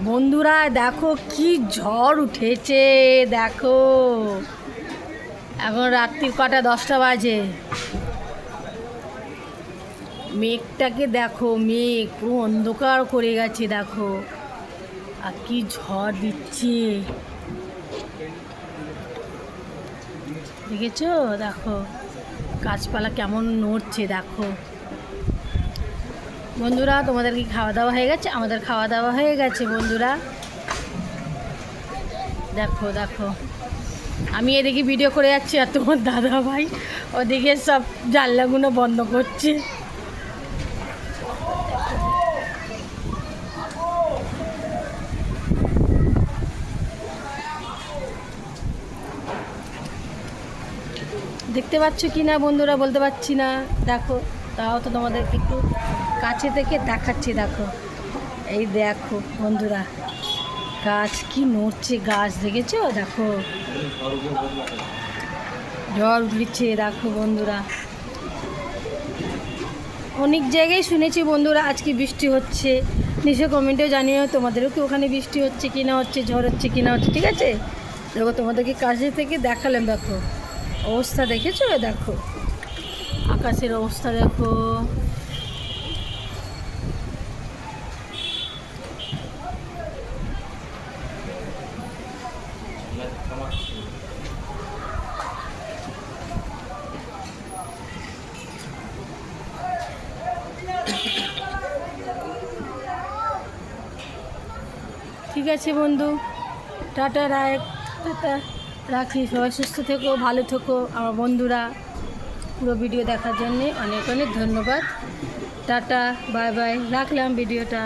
বন্ধুরা দেখো কি ঝড় উঠেছে, দেখো এখন রাত্রির কটা 10টা বাজে। মেঘটাকে দেখো, মেঘ পুরো অন্ধকার করে গেছে দেখো, আর কি ঝড় দিচ্ছে দেখেছো? দেখো গাছপালা কেমন নড়ছে দেখো। বন্ধুরা তোমাদের কি খাওয়া দাওয়া হয়ে গেছে? আমাদের খাওয়া দাওয়া হয়ে গেছে বন্ধুরা। দেখো দেখো আমি এদিকে ভিডিও করে যাচ্ছি, আর তোমার দাদা ভাই ওদিকে সব জানলাগুলো বন্ধ করছে। দেখতে পাচ্ছ কি না বন্ধুরা বলতে পারছি না, দেখো তাও তো তোমাদেরকে একটু কাছে থেকে দেখাচ্ছি। দেখো এই দেখো বন্ধুরা গাছ কি নড়ছে, গাছ দেখেছো? দেখো ঝড় উঠছে দেখো বন্ধুরা। অনেক জায়গায় শুনেছি বন্ধুরা আজকে বৃষ্টি হচ্ছে, নিশ্চয় কমেন্টেও জানিও তোমাদেরও কি ওখানে বৃষ্টি হচ্ছে কি না হচ্ছে, ঝড় হচ্ছে কি না হচ্ছে। ঠিক আছে, দেখো তোমাদেরকে কাছে থেকে দেখালাম। দেখো অবস্থা দেখেছো? দেখো আকাশের অবস্থা দেখো। ঠিক আছে বন্ধু, টাটা টাটা রাখি। সবাই সুস্থ থেকো, ভালো থেকো আমার বন্ধুরা। পুরো ভিডিও দেখার জন্যে অনেক অনেক ধন্যবাদ। টাটা বাই বাই, রাখলাম ভিডিওটা।